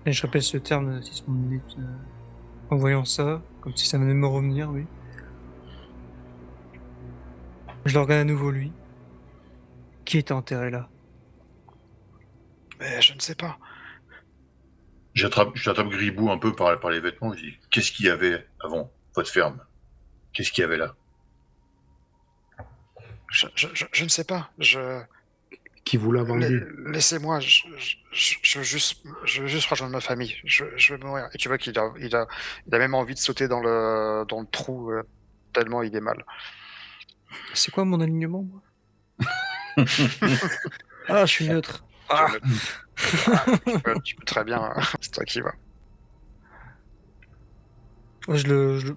Et je répète ce terme 6 minutes en voyant ça, comme si ça venait de me revenir, oui. Je le regarde à nouveau lui. Qui était enterré là? Mais je ne sais pas. J'attrape Gribou un peu par les vêtements, je dis qu'est-ce qu'il y avait avant votre ferme? Qu'est-ce qu'il y avait là? Je ne sais pas. Qui vous l'a vendu? Laissez-moi. Je veux juste rejoindre ma famille. Je veux mourir. Et tu vois qu'il a même envie de sauter dans le trou tellement il est mal. C'est quoi mon alignement, moi? Ah, je suis neutre. Ah, Tu peux très bien. C'est toi qui vas. ouais, je le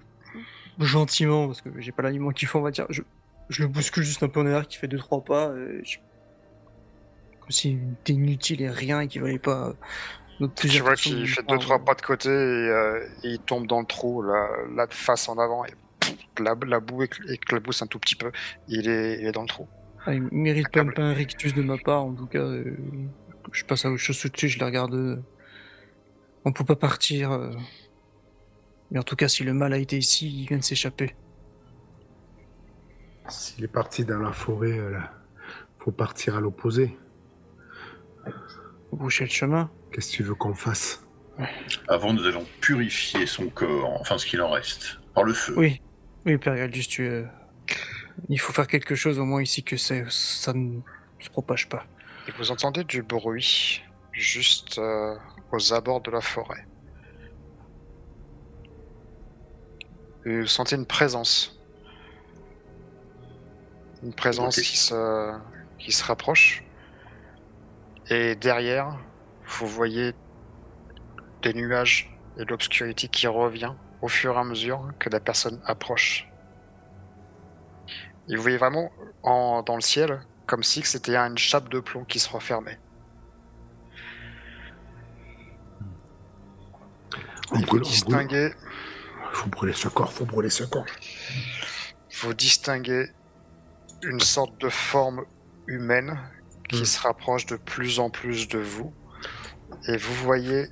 gentiment, parce que j'ai pas l'aliment qu'il faut, on va dire. Je le bouscule juste un peu en arrière, qui fait 2-3 pas, comme s'il était inutile et rien, et qu'il valait pas notre plus Tu vois attention de qu'il lui fait prendre. 2-3 pas de côté et il tombe dans le trou, là de face en avant. Et la boue éclabousse un tout petit peu. Il est dans le trou. Ah, il mérite pas, Accable. pas un rictus de ma part, en tout cas. Je passe à autre chose tout de suite, je les regarde. On peut pas partir. Mais en tout cas, si le mal a été ici, il vient de s'échapper. S'il est parti dans la forêt, là, faut partir à l'opposé. Faut boucher le chemin. Qu'est-ce que tu veux qu'on fasse? Avant, nous allons purifier son corps, enfin ce qu'il en reste, par le feu. Oui, oui, Père Galdus, il faut faire quelque chose au moins ici que ça ne se propage pas. Et vous entendez du bruit juste aux abords de la forêt. Et vous sentez une présence. Une présence Ok. qui se rapproche. Et derrière, vous voyez des nuages et de l'obscurité qui revient au fur et à mesure que la personne approche. Et vous voyez vraiment dans le ciel comme si c'était une chape de plomb qui se refermait. Et vous distinguez, Faut brûler ce corps, faut brûler ce corps. vous distinguez une sorte de forme humaine qui se rapproche de plus en plus de vous. Et vous voyez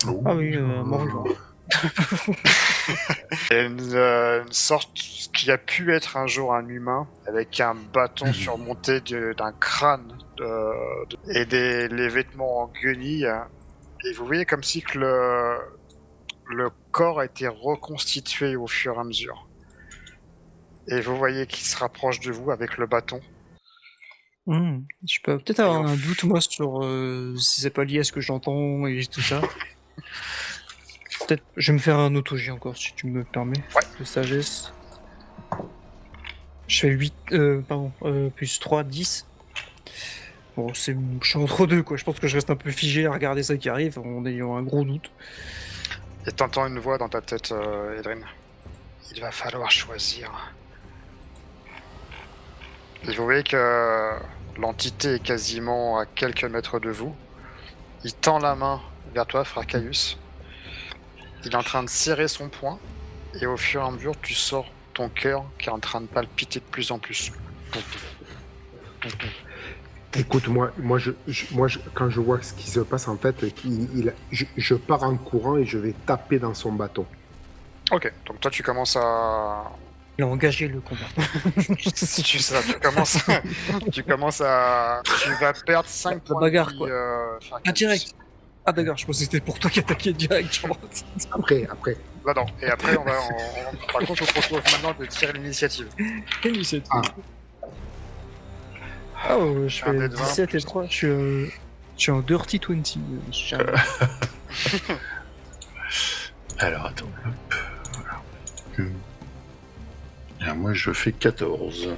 Ah oui, mort-vivant. une sorte qui a pu être un jour un humain avec un bâton surmonté d'un crâne et les vêtements en guenilles. Et vous voyez comme si que le corps a été reconstitué au fur et à mesure. Et vous voyez qu'il se rapproche de vous avec le bâton. Je peux peut-être avoir un doute, moi, sur si c'est pas lié à ce que j'entends et tout ça. Peut-être, je vais me faire un auto-jet encore, si tu me le permets. Ouais. De sagesse. Je fais 8, plus 3, 10. Bon, je suis entre deux, quoi. Je pense que je reste un peu figé à regarder ça qui arrive, en ayant un gros doute. Et t'entends une voix dans ta tête, Edrin. Il va falloir choisir. Et vous voyez que l'entité est quasiment à quelques mètres de vous. Il tend la main vers toi, frère Caius. Il est en train de serrer son poing. Et au fur et à mesure, tu sors ton cœur qui est en train de palpiter de plus en plus. Écoute, moi, quand je vois ce qui se passe, en fait, je pars en courant et je vais taper dans son bâton. Ok, donc toi tu commences à... Il a engagé le combat. Tu vas perdre 5 La points bagarre, de vie, quoi. frère Ah, Caius. direct. Ah, d'accord, je pensais que c'était pour toi qui attaquais direct. Genre. Après. Là, non. Et après, par contre, je vous propose maintenant de tirer l'initiative. Initiative. Ah. Ah, je Un fais dé de 20, 17 et 3. Je suis en dirty 20. Alors attends. Hop. Voilà. Alors, moi je fais 14.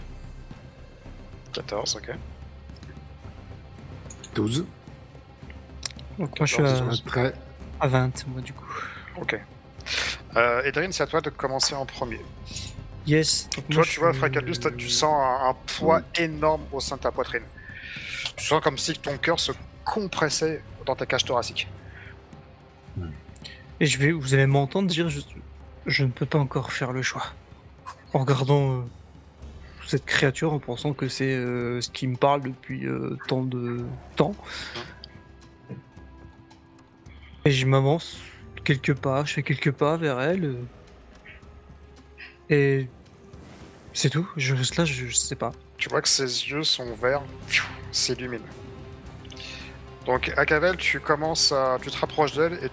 14, ok. 12. Donc moi je suis à 20, moi du coup. Ok. Edrin, c'est à toi de commencer en premier. Yes. Donc Toi, tu vois, Fracalus, tu sens un poids énorme au sein de ta poitrine. Tu sens comme si ton cœur se compressait dans ta cage thoracique. Et vous allez m'entendre dire je ne peux pas encore faire le choix. En regardant cette créature, en pensant que c'est ce qui me parle depuis tant de temps. Et je m'avance quelques pas, je fais quelques pas vers elle. Et c'est tout. Je reste là, je sais pas. Tu vois que ses yeux sont verts, s'illuminent. Donc, Akavel, tu te rapproches d'elle et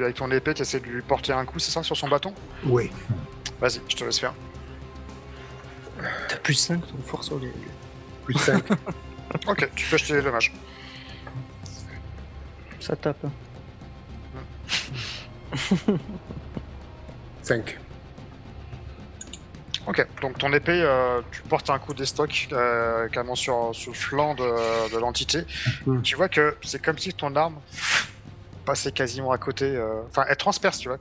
avec ton épée, tu essaies de lui porter un coup, c'est ça, sur son bâton? Oui. Vas-y, je te laisse faire. T'as plus 5 ton force sur les. Plus 5. Ok, tu peux jeter les dommages. Ça tape. Hein. 5. Ok, donc ton épée, tu portes un coup d'estoc carrément sur le flanc de l'entité. Mm. Tu vois que c'est comme si ton arme passait quasiment à côté. Enfin, elle transperce, tu vois,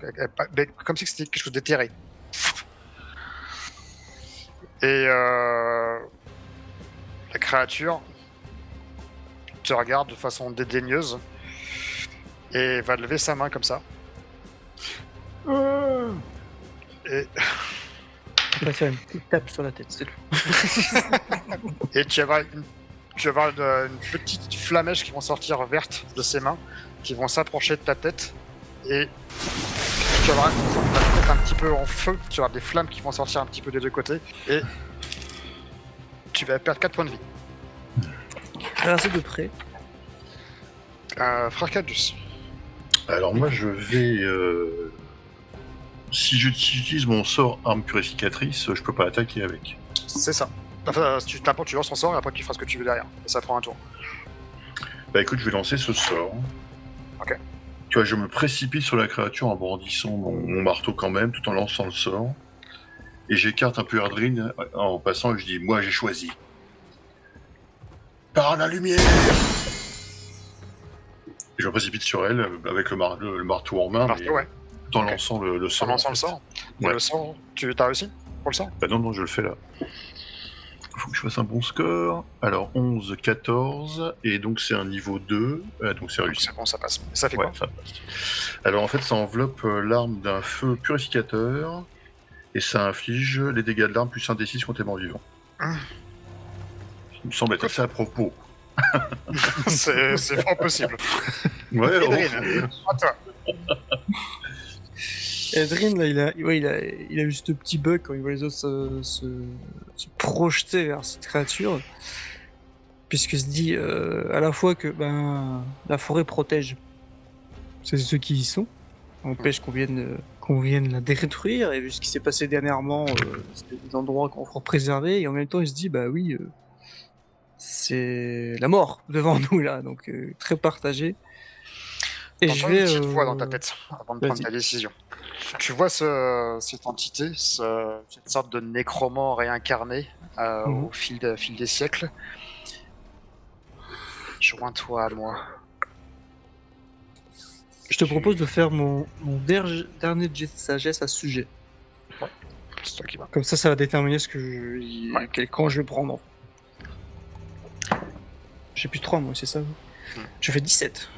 mais comme si c'était quelque chose d'éthéré. Et la créature te regarde de façon dédaigneuse et va lever sa main comme ça. Et, On va faire une petite tape sur la tête, c'est tout. et tu vas avoir une petite flamèche qui vont sortir verte de ses mains, qui vont s'approcher de ta tête. Et tu vas avoir ta tête un petit peu en feu, tu vas avoir des flammes qui vont sortir un petit peu des deux côtés. Et tu vas perdre 4 points de vie. Alors c'est de près. Fracadus. Alors moi je vais... Si j'utilise mon sort arme purificatrice, je peux pas attaquer avec. C'est ça. Enfin, tu lances ton sort et après tu feras ce que tu veux derrière. Et ça prend un tour. Bah écoute, je vais lancer ce sort. Ok. Tu vois, je me précipite sur la créature en brandissant mon marteau quand même, tout en lançant le sort. Et j'écarte un peu Erdrin en passant et je dis, moi j'ai choisi. Par la lumière! Et je me précipite sur elle avec le marteau en main, Marteau, mais ouais. tout en Ok. lançant le En sort. lançant le sort. Et Ouais. le sort, tu t'as réussi pour le sort? Bah non, je le fais là. Faut que je fasse un bon score. Alors 11, 14, et donc c'est un niveau 2, donc c'est réussi. C'est bon, ça passe. Ça fait Ouais, quoi? ça passe. Alors en fait, ça enveloppe l'arme d'un feu purificateur, et ça inflige les dégâts de l'arme plus un D6 contre les morts vivants. Il me semble être assez à propos. C'est fort possible. Ouais, Edrine, à toi. Edrin, là, il a eu ce petit bug quand il voit les autres se projeter vers cette créature. Puisqu'il se dit à la fois que la forêt protège ceux qui y sont, empêche qu'on vienne la détruire, et vu ce qui s'est passé dernièrement, c'était des endroits qu'on faut préserver, et en même temps il se dit bah oui, c'est la mort devant nous là, donc très partagé. Et T'entends je une vais. petite voix dans ta tête avant de prendre Vas-y. ta décision. Tu vois cette entité, cette sorte de nécromant réincarné Mhm. au fil des siècles. Joins-toi à moi. Je te propose de faire mon dernier jet de sagesse à ce sujet. C'est toi qui vas. Comme ça va déterminer Ouais. quel camp je vais prendre. J'ai plus 3 moi, c'est ça. Je fais 17.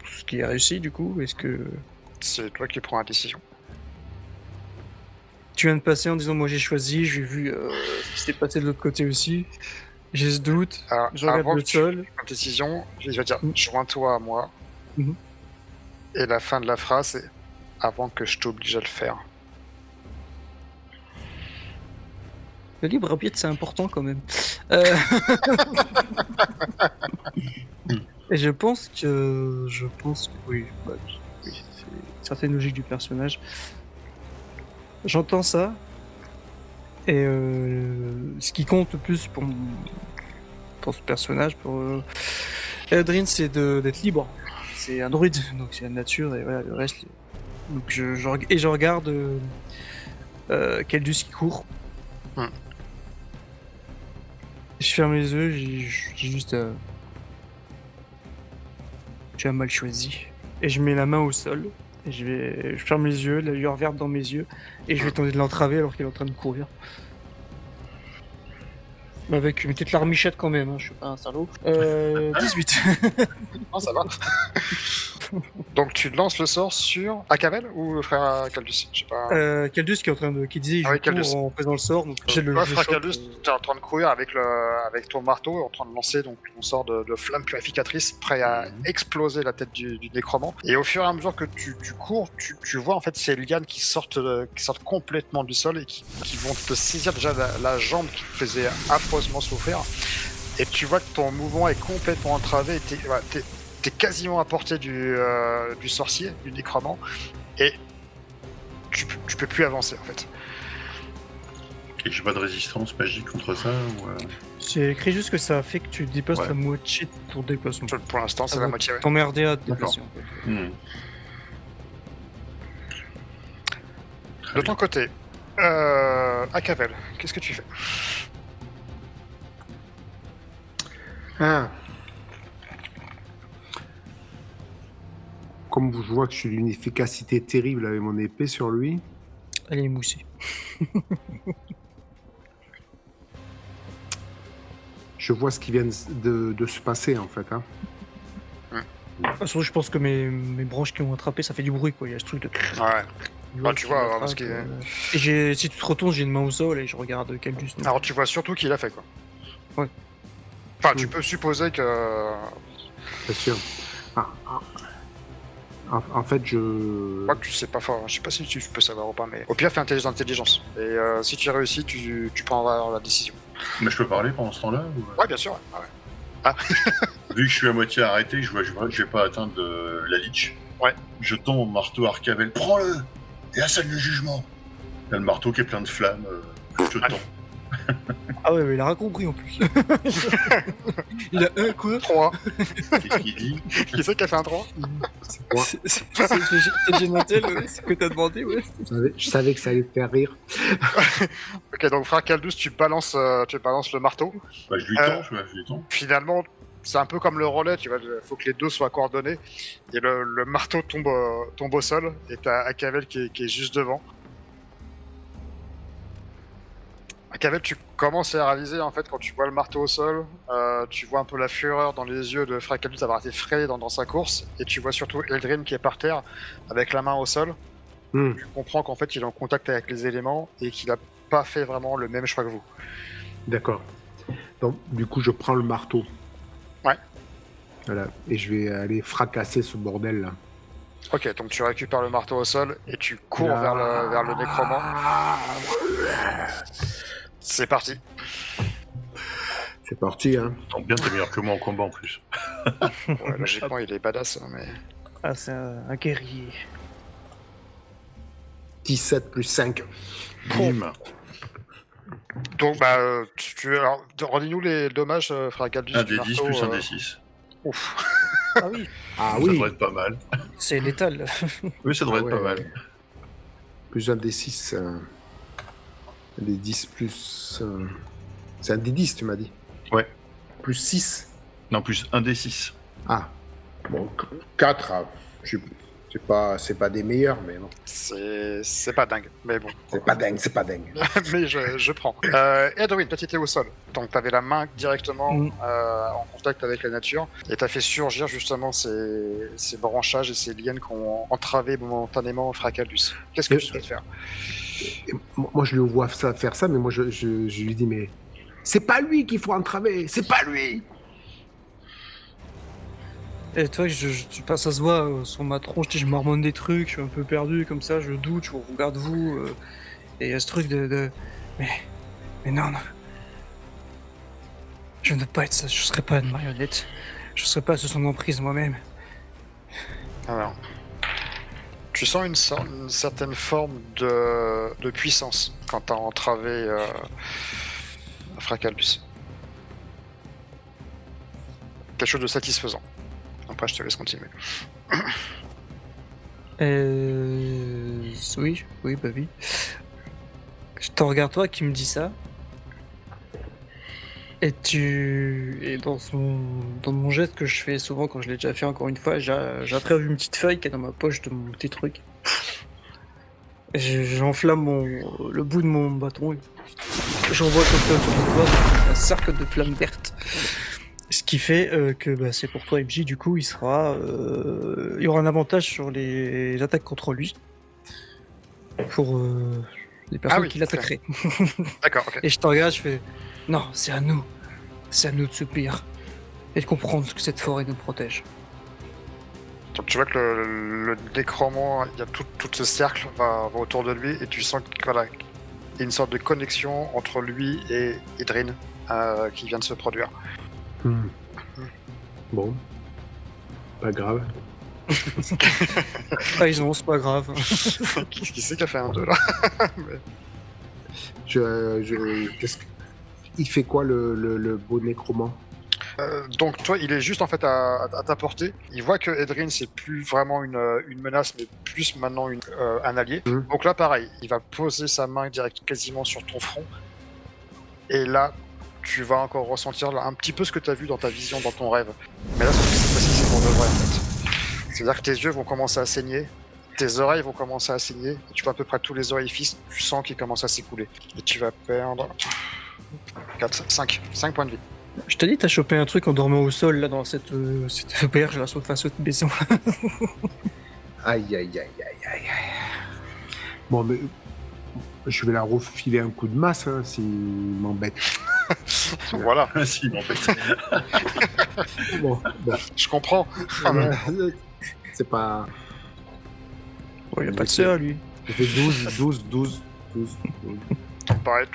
Ce qui est réussi du coup, est-ce que... C'est toi qui prends la décision. Tu viens de passer en disant moi j'ai choisi, j'ai vu ce qui s'est passé de l'autre côté aussi. J'ai ce doute, Alors, je regarde avant le que tu sol. prennes ta décision, je vais dire Mm. joins-toi à moi. Mhm. Et la fin de la phrase, c'est avant que je t'oblige à le faire. Le libre arbitre c'est important quand même. Et je pense que oui, oui, c'est une certaine logique du personnage. J'entends ça. Et ce qui compte le plus pour ce personnage, pour Eldrin, c'est d'être libre. C'est un druide, donc c'est la nature, et voilà, le reste. Donc je regarde Keldus qui court. Hmm. Je ferme les yeux, j'ai juste. Tu as mal choisi. Et je mets la main au sol. Et je ferme les yeux, la lueur verte dans mes yeux, et je vais tenter de l'entraver alors qu'il est en train de courir. Mais avec une petite larmichette quand même, hein, je suis pas un salaud. 18. Non, ça va. Donc tu lances le sort sur Akavel ou frère Caldus? Je sais pas. Caldus qui disait Ah oui, je cours Caldus. en faisant le sort, donc Toi, je frère chope, Caldus, t'es en train de courir avec ton marteau, en train de lancer donc ton sort de flamme purificatrice, prêt à exploser la tête du nécromant. Et au fur et à mesure que tu cours, tu vois en fait ces lianes qui sortent complètement du sol et qui vont te saisir déjà la jambe qui te faisait affreusement souffrir. Et tu vois que ton mouvement est complètement entravé et t'es quasiment à portée du sorcier, du nécromant, et tu peux plus avancer en fait. Et j'ai pas de résistance magique contre ça ou, C'est écrit juste que ça fait que tu dépasses Ouais. la moitié de ton déplacement. Pour l'instant, c'est Ça la va moitié. Ouais. t'emmerder à te déplacer en fait. De ton côté, Akavel, qu'est-ce que tu fais? Ah. Comme je vois que je suis d'une efficacité terrible avec mon épée sur lui, Elle est émoussée. je vois ce qui vient de se passer en fait. Hein. Surtout, je pense que mes branches qui ont attrapé, ça fait du bruit quoi. Il y a ce truc de. Ouais. Tu vois, qui parce qu'il- Et si tu te retournes, j'ai une main au sol et je regarde Caldus. donc. Alors tu vois surtout qu'il a fait quoi. Ouais. Enfin, tu peux supposer que. Bien sûr. En fait, Je crois que tu sais pas fort. Je sais pas si tu peux savoir ou pas, mais au pire, fais un test d'intelligence. Et si tu réussis, tu prendras la décision. Mais je peux parler pendant ce temps-là ou... Ouais, bien sûr. Ouais. Vu que je suis à moitié arrêté, je vais pas atteindre la lich. Ouais. Je tends mon marteau Arcavel. Prends-le et assène le jugement. Il y a le marteau qui est plein de flammes. Je tends. Ah ouais, mais il a rien compris en plus. Il a un quoi 3. Qu'est-ce qu'il dit? Qui c'est qui a fait un 3? c'est moi. C'est Génatel, ouais, c'est ce que t'as demandé, ouais. Je savais que ça allait te faire rire. Ok, donc frère Caldus, tu balances le marteau. Bah, je lui tends, je lui tends. Finalement, c'est un peu comme le relais, tu vois, il faut que les deux soient coordonnés. Et le marteau tombe au sol, et t'as Akavel qui est juste devant. Akavel, tu commences à réaliser, en fait, quand tu vois le marteau au sol, tu vois un peu la fureur dans les yeux de frère Caldus d'avoir été frayé dans sa course, et tu vois surtout Eldrin qui est par terre, avec la main au sol. Tu comprends qu'en fait, il est en contact avec les éléments, et qu'il a pas fait vraiment le même choix que vous. D'accord. Donc, du coup, je prends le marteau. Ouais. Voilà. Et je vais aller fracasser ce bordel là. Ok, donc tu récupères le marteau au sol et tu cours vers le nécromant. C'est parti. C'est parti, hein. Tant bien, t'es meilleur que moi en combat en plus. Ouais, logiquement, il est badass, hein, mais... Ah, c'est un guerrier. 17 plus 5. Bim. Donc, bah, alors, redis-nous les dommages, frère Caldus, Un du des 10 marteau, plus un des 6. Ouf. Ah oui, Ah Ça oui, devrait être pas mal. c'est létal. Oui, ça devrait Ah être pas ouais. mal. plus un des 6. Un des 10 plus. C'est un des 10, tu m'as dit. Ouais. Plus 6. Non, plus un des 6. Ah. Bon, 4. C'est pas des meilleurs, mais non. C'est pas dingue, mais bon. C'est pas dingue. Mais je prends. Edwin, toi, t'étais au sol. Donc, t'avais la main directement en contact avec la nature. Et t'as fait surgir justement ces branchages et ces lianes qui ont entravé momentanément frère Caldus. Qu'est-ce que tu souhaites faire? Et moi, je le vois faire ça, mais moi, je lui dis, mais c'est pas lui qu'il faut entraver, c'est pas lui. Et toi, ça se voit sur ma tronche, je marmonne des trucs, je suis un peu perdu comme ça, je doute, je regarde vous, et il y a ce truc de... Mais non. Je ne veux pas être ça, je serais pas une marionnette. Je serais pas sous son emprise moi-même. Alors, tu sens une certaine forme de puissance quand t'as entravé frère Caldus. Quelque chose de satisfaisant. Après, je te laisse continuer. Oui, bah oui. Je te regarde toi qui me dis ça. Et dans mon geste que je fais souvent quand je l'ai déjà fait encore une fois, j'attrape une petite feuille qui est dans ma poche de mon petit truc. Et j'enflamme le bout de mon bâton. Et j'envoie comme ça autour de toi un cercle de flammes vertes. Ce qui fait que c'est pour toi, MJ, du coup, il y aura un avantage sur les attaques contre lui. Pour les personnes oui, qui l'attaqueraient. D'accord, ok. Et je te regarde, je fais non, c'est à nous. C'est à nous de subir. Et de comprendre que cette forêt nous protège. Donc tu vois que le nécromant, il y a tout ce cercle va autour de lui et tu sens qu'il y a une sorte de connexion entre lui et Idrine qui vient de se produire. Bon. Pas grave. Trahison, c'est pas grave. Qui c'est qui a fait un 2 là? Qu'est-ce que... Il fait quoi le beau nécromant? Donc toi, il est juste en fait à ta portée. Il voit que Edrine, c'est plus vraiment une menace, mais plus maintenant un allié. Donc là, pareil, il va poser sa main direct quasiment sur ton front. Et là, tu vas encore ressentir un petit peu ce que tu as vu dans ta vision, dans ton rêve. Mais là, cette fois-ci, c'est pour de vrai en fait. C'est-à-dire que tes yeux vont commencer à saigner, tes oreilles vont commencer à saigner, et tu vois à peu près tous les orifices, tu sens qu'ils commencent à s'écouler. Et tu vas perdre 5 points de vie. Je t'ai dit, t'as chopé un truc en dormant au sol, là, dans cette berge, là, cette maison. Aïe, aïe, aïe, aïe, aïe. Bon, mais je vais la refiler un coup de masse, hein, s'il m'embête. Voilà. Si, en fait. Bon. Je comprends. C'est pas... Oh, il a pas de sœur, lui. Ça fait 12. Pareil,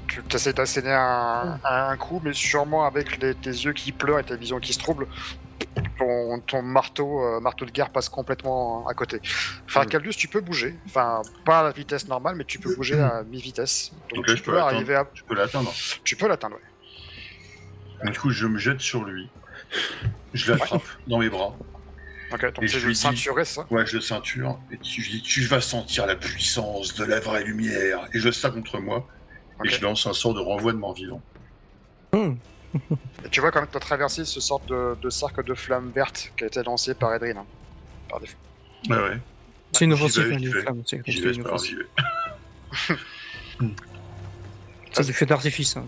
tu essaies d'asséner un coup, mais sûrement avec tes yeux qui pleurent et ta vision qui se trouble, ton marteau de guerre passe complètement à côté. Enfin, Caldius, tu peux bouger. Enfin, pas à la vitesse normale, mais tu peux bouger à mi-vitesse. Donc là, tu peux arriver à... Je peux l'atteindre. Tu peux l'atteindre, ouais. Du coup, je me jette sur lui. Je l'attrape dans mes bras. Ok, donc Et c'est je le lui dis- ceinturé, c'est ça? Ouais, je le ceinture. Et je dis, tu vas sentir la puissance de la vraie lumière. Et je ça contre moi. Ok. Et je lance un sort de renvoi de mort-vivant. Et tu vois quand même que tu as traversé ce sorte de cercle de flammes vertes qui a été lancé par Edrine, hein, par défaut. Ouais. C'est une J'y offensive, vais, hein, j'y les vais. flammes, c'est J'y c'est vais, une c'est pas grave, offensive. j'y vais. C'est du feu d'artifice. Hein.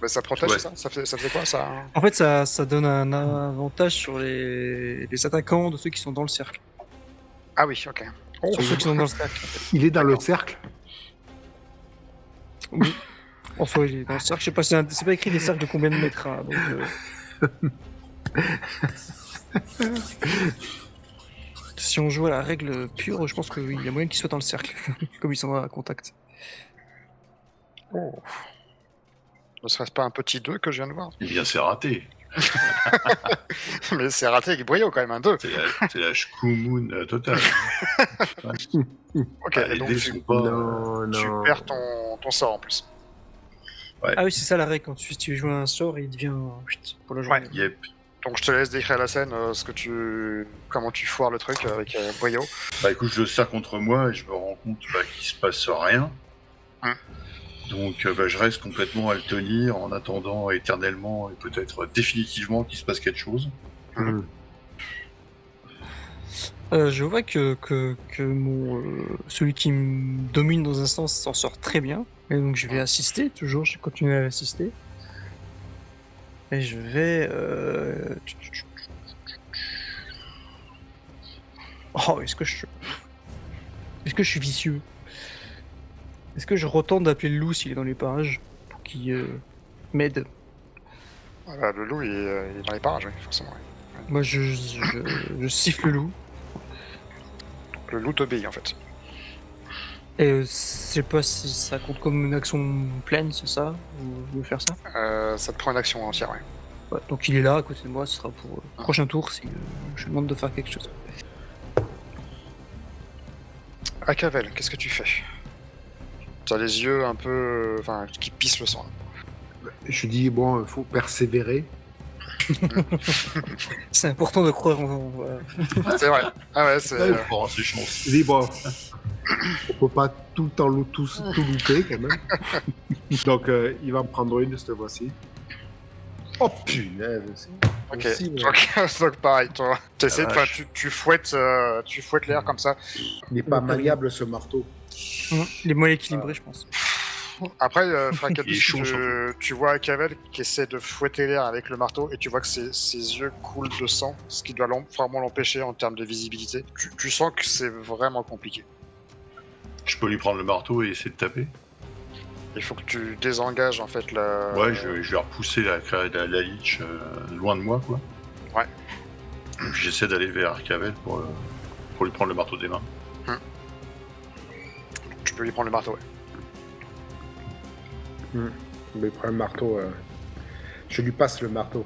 Mais ça protège, Ouais. ça fait quoi, ça? En fait, ça donne un avantage sur les attaquants de ceux qui sont dans le cercle. Ah oui, ok. Sur ceux qui sont dans le cercle. Il est dans le cercle. Oui. En soi, il est dans le cercle. Je sais pas, c'est pas écrit des cercles de combien de mètres. Hein, donc, si on joue à la règle pure, je pense qu'il y a moyen qu'il soit dans le cercle, comme ils sont à contact. Oh. Ne serait-ce pas un petit 2 que je viens de voir? Eh bien, c'est raté. Mais c'est raté avec brio quand même, un 2. C'est la Shkumun totale. Ok, Ah, et les donc dés tu sont pas... tu perds ton sort en plus. Ah oui, c'est ça la règle. Quand tu joues un sort, il devient pour la journée. Yep. Donc je te laisse décrire la scène, comment tu foires le truc avec brio. Bah écoute, je le serre contre moi et je me rends compte qu'il se passe rien. Donc je reste complètement à le tenir en attendant éternellement et peut-être définitivement qu'il se passe quelque chose. Je vois que celui qui me domine dans un sens s'en sort très bien. Et donc je vais assister, toujours, je continue à assister. Et je vais... Oh, est-ce que je suis vicieux? Est-ce que je retente d'appeler le loup s'il est dans les parages pour qu'il m'aide? Le loup il est dans les parages, oui, forcément. Ouais. Moi je siffle le loup. Le loup t'obéit en fait. Et je sais pas si ça compte comme une action pleine, c'est ça? Ou je veux faire ça? Ça te prend une action entière, ouais. Ouais, donc il est là à côté de moi, ce sera pour le prochain tour si je lui demande de faire quelque chose. Akavel, qu'est-ce que tu fais? T'as les yeux un peu... Enfin, qui pissent le sang. Je dis, bon, il faut persévérer. C'est important de croire en... C'est vrai. Ah ouais, c'est... Ouais, pour avoir ses chances. Je dis, bon, on peut pas tout le temps tout louper, quand même. Donc, il va me prendre une cette fois-ci. Oh, punaise. Ok, Aussi, ouais. donc pareil, toi, t'essaies de... La Enfin, vache. tu fouettes l'air comme ça. Il n'est pas maniable, ce marteau. Il est moins équilibré, je pense. Après, Il est Fracadus, chaud, tu vois Cavel qui essaie de fouetter l'air avec le marteau et tu vois que ses yeux coulent de sang, ce qui doit vraiment l'empêcher en termes de visibilité. Tu sens que c'est vraiment compliqué. Je peux lui prendre le marteau et essayer de taper. Il faut que tu désengages en fait la. Ouais, je vais repousser la lich loin de moi, quoi. Ouais. Et puis j'essaie d'aller vers Cavel pour lui prendre le marteau des mains. Tu peux lui prendre le marteau, ouais. Mais prends le marteau. Je lui passe le marteau.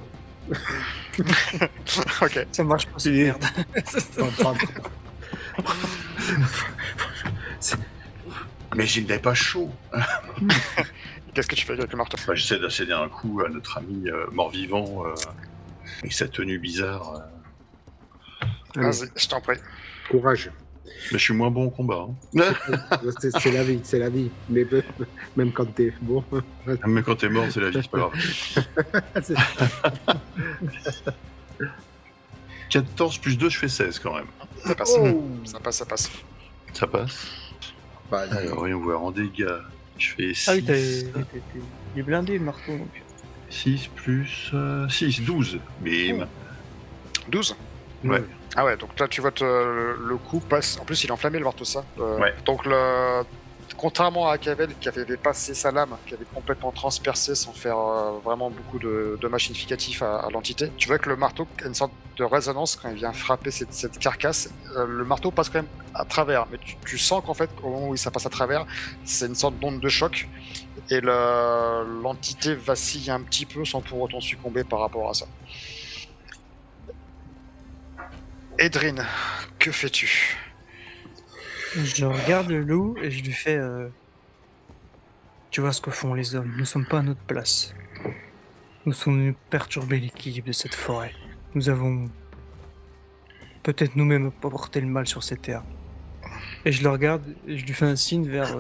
Ok. Ça marche pas, c'est merde. Prends. Mais il n'est pas chaud. Qu'est-ce que tu fais avec le marteau? Bah, j'essaie d'asséder un coup à notre ami mort-vivant avec sa tenue bizarre. Allez, Vas-y, je t'en prie. courage. Mais je suis moins bon au combat. Hein. C'est la vie, c'est la vie. Mais même quand t'es bon. Même quand t'es mort, c'est la vie, c'est pas grave. C'est- 14 plus 2, je fais 16 quand même. Ça passe. Oh. Ça passe, ça passe. Ça passe. Bah, Alors, voyons voir, en dégâts, je fais 6. Ah oui, il est blindé le marteau donc. 6 plus 6, 12. Bim. 12. Ouais. Ah ouais, donc là tu vois le coup passe. En plus, il a enflammé le marteau, ça. Ouais. Donc contrairement à Cavel qui avait passé sa lame, qui avait complètement transpercé sans faire vraiment beaucoup de dommages significatifs à l'entité, tu vois que le marteau a une sorte de résonance quand il vient frapper cette carcasse. Le marteau passe quand même à travers, mais tu sens qu'en fait, au moment où ça passe à travers, c'est une sorte d'onde de choc et l'entité vacille un petit peu sans pour autant succomber par rapport à ça. Edrine, que fais-tu? Je regarde le loup et je lui fais tu vois ce que font les hommes, nous sommes pas à notre place. Nous sommes venus perturber l'équilibre de cette forêt. Nous avons peut-être nous-mêmes apporté le mal sur ces terres. Et je le regarde et je lui fais un signe vers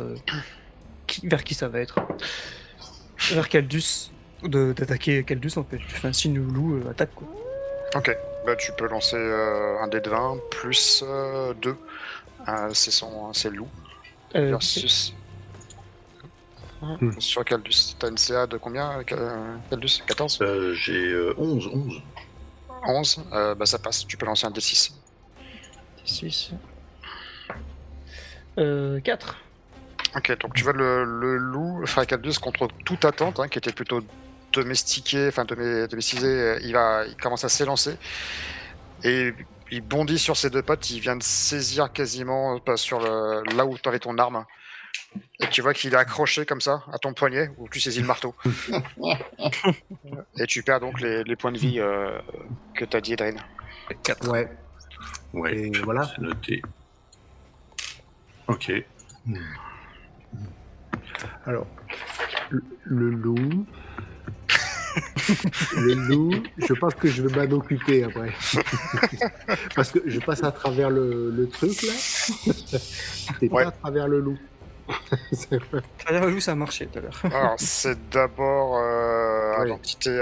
qui ça va être. Vers Caldus, d'attaquer Caldus en fait. Je lui fais un signe au loup, attaque quoi. Ok, bah tu peux lancer un dé de 20 plus 2. C'est loup. Versus. Sur Caldus. T'as une CA de combien, Caldus? 14? J'ai 11. 11. Bah ça passe, tu peux lancer un D6. 6. 4. Ok, donc tu vois le loup, enfin Caldus, contre toute attente, qui était plutôt domestiqué, enfin domestisé, il commence à s'élancer. Et il bondit sur ses deux pattes, il vient de saisir quasiment sur là où tu avais ton arme. Et tu vois qu'il est accroché comme ça à ton poignet, où tu saisis le marteau. Et tu perds donc les points de vie que t'as dit, Edrine. 4. ouais. Ouais, Et je voilà. c'est noté. Ok. Alors, le loup. Le loup, je pense que je vais m'en occuper après. Parce que je passe à travers le truc là. Et Ouais. pas à travers le loup. Travers le loup, ça a marché tout à l'heure. Alors, c'est d'abord Ouais. l'entité.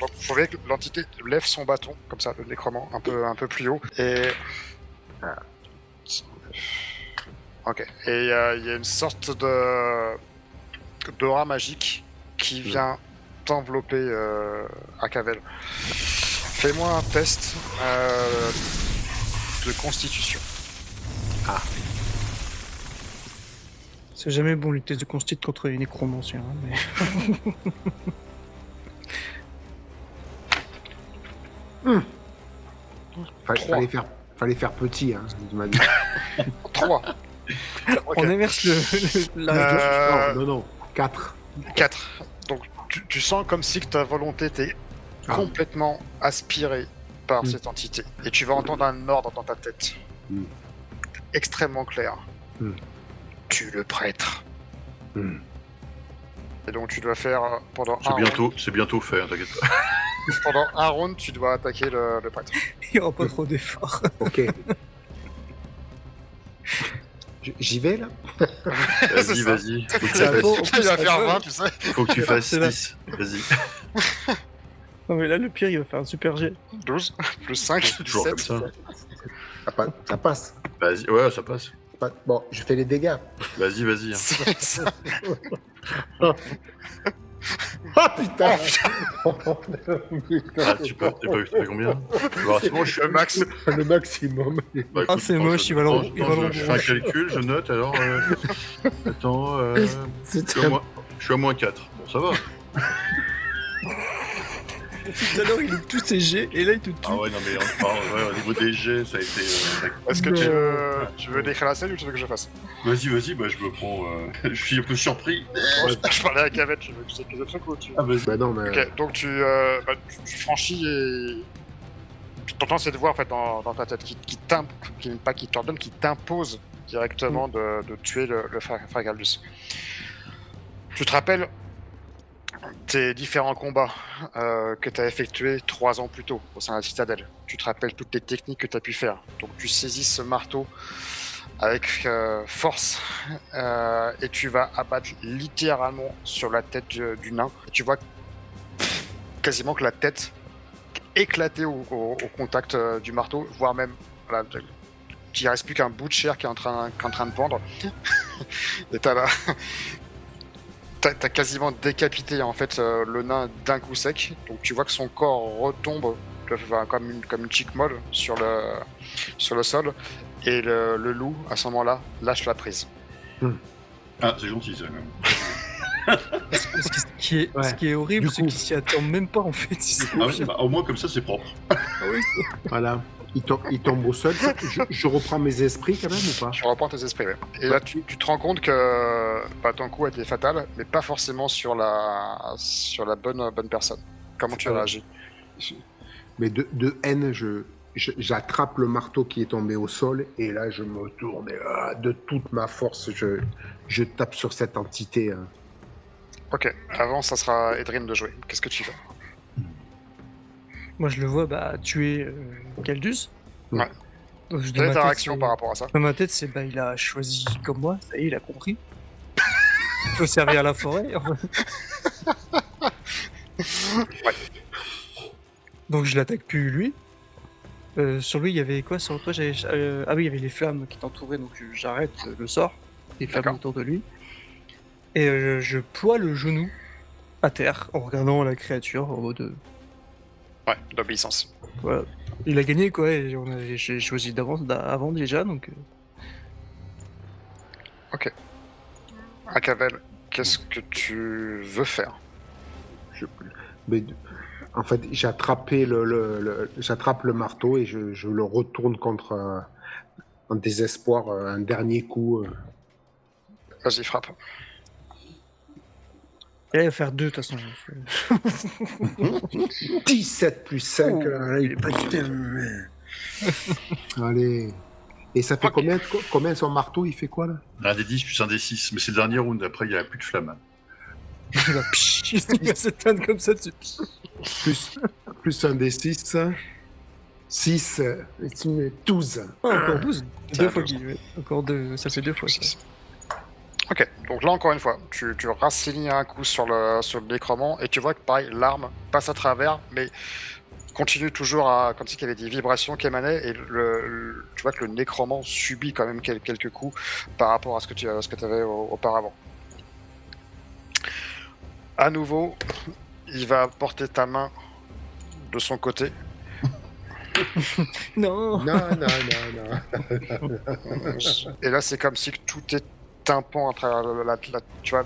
Donc, vous voyez que l'entité lève son bâton, comme ça, le nécromant, un peu plus haut. Et. Ok. Et il y a une sorte d'aura magique qui vient t'envelopper à Cavel. Fais-moi un test de constitution. C'est jamais bon les tests de constit contre les nécromanciens. Mais... Fallait faire petit, hein, tu m'as dit. 3. Ok. On inverse la... Non, 4. 4. Donc tu sens comme si que ta volonté était complètement aspirée par cette entité. Et tu vas entendre un ordre dans ta tête. Extrêmement clair. Tue le prêtre. Et donc tu dois faire pendant un round. C'est bientôt fait, hein, t'inquiète pas. Pendant un round, tu dois attaquer le prêtre. Il n'y aura pas trop d'efforts. Ok. J'y vais là. C'est Vas-y. ça. Faut que tu Il va ça faire peut. 20, tu sais. faut que tu fasses C'est là. 6. Vas-y. Non mais là le pire il va faire un super jet. 12 plus 5, Toujours comme 17. ça. Ça passe. Vas-y. Ouais, ça passe. Bon, je fais les dégâts. Vas-y, vas-y. Hein. C'est ça. Ah putain. Ah, tu peux, t'as pas combien Bon, c'est bon, je suis Le max. Le maximum. Bah, Ah, c'est attends, moche, il va le attends, rendre. je fais un calcul, je note, alors... Attends, je C'était suis à moins 4. Bon, ça va. Tout à l'heure, il loupe tous ses jets, et là, il te tue. Ah ouais, non, mais au niveau des jets, ça a été... Est-ce que tu veux décrire la scène ou tu veux que je fasse? Vas-y, bah, je me prends... je suis un peu surpris. Je parlais à Gavette, tu veux que je sais que trucs ou tu... Ah, vas-y. Bah non, mais... Ok, donc tu franchis et... T'entends cette voix en fait dans ta tête qui t'ordonne, qui t'impose directement de tuer le frère Galdus. Tu te rappelles tes différents combats que tu as effectués 3 ans plus tôt au sein de la citadelle. Tu te rappelles toutes les techniques que tu as pu faire. Donc tu saisis ce marteau avec force et tu vas abattre littéralement sur la tête du nain. Tu vois quasiment que la tête éclater au contact du marteau, voire même voilà, il ne reste plus qu'un bout de chair qui est en train de pendre. Et t'as quasiment décapité en fait le nain d'un coup sec. Donc tu vois que son corps retombe comme une chick molle sur le sol. Et le loup, à ce moment-là, lâche la prise. Ah, c'est gentil, ça, quand même. Ce qui est horrible, Du c'est coup- qu'il s'y attend même pas en fait. Ah ouais, bah, au moins, comme ça, c'est propre. Ah oui, Voilà. Il tombe au sol. Je reprends mes esprits quand même ou pas? Tu reprends tes esprits, ouais. Et là, tu te rends compte que ton coup a été fatal, mais pas forcément sur la bonne personne. Comment tu réagis? Mais de haine, j'attrape le marteau qui est tombé au sol et là je me tourne et de toute ma force je tape sur cette entité. Ok, avant, ça sera Edrine de jouer. Qu'est-ce que tu fais? moi je le vois tuer Galdus. Ouais. Donc, de Quelle ma est ta tête, réaction c'est- par rapport à ça? Dans ma tête, c'est il a choisi comme moi, ça y est, il a compris. Il faut servir la forêt. Donc je l'attaque plus lui. Sur lui, il y avait quoi sur toi? Ah oui, il y avait les flammes qui t'entouraient, donc j'arrête le sort, les flammes D'accord. autour de lui. Et je ploie le genou à terre en regardant la créature en mode. Ouais, d'obéissance. Voilà. Il a gagné quoi, et j'ai choisi avant déjà, donc. Akavel, qu'est-ce que tu veux faire? Mais en fait j'attrape le marteau et je le retourne contre en désespoir un dernier coup. Vas-y, frappe. Et là, il va faire 2 de toute façon. 17 plus 5. Allez. Et ça fait Ok. combien son marteau? Il fait quoi là? Un des 10 plus un des 6, mais c'est le dernier round, après, il n'y a plus de flamme. Il va il s'éteindre comme ça dessus. Plus un des 6. 6, 12. Encore 12. C'est 2 un fois 12. qu'il. Encore 2, ça fait 2 fois. Ça. Ok, donc là encore une fois, tu racines un coup sur le nécromant et tu vois que pareil, l'arme passe à travers, mais continue toujours comme si il y avait des vibrations qui émanaient et tu vois que le nécromant subit quand même quelques coups par rapport à ce que tu avais auparavant. À nouveau, il va porter ta main de son côté. Non. Non. Et là, c'est comme si que tout est tympan à travers tu vois,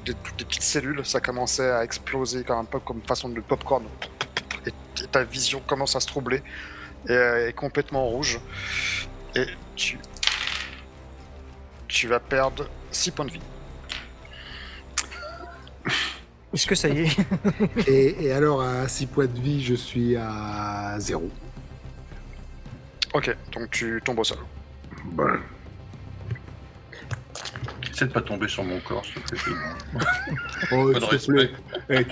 toutes les petites cellules, ça commençait à exploser comme un peu comme façon de popcorn. Et ta vision commence à se troubler et est complètement rouge. Et tu vas perdre 6 points de vie. Est-ce que ça y est? Et alors, à 6 points de vie, je suis à 0. Ok, donc tu tombes au sol. Ben, Essaie de pas tomber sur mon corps, s'il te plaît. oh, Pas de s'il te plaît.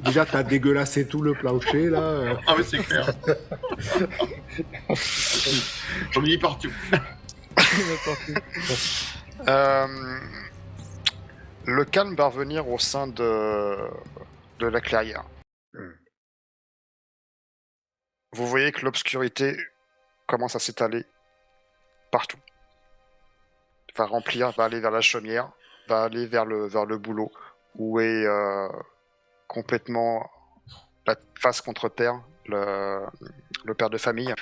Déjà, t'as dégueulassé tout le plancher, là. Ah ouais, c'est clair. J'en ai mis partout. Le calme va revenir au sein de la clairière. Vous voyez que l'obscurité commence à s'étaler partout. va remplir, va aller vers la chaumière, va aller vers le boulot, où est complètement la face contre terre le père de famille.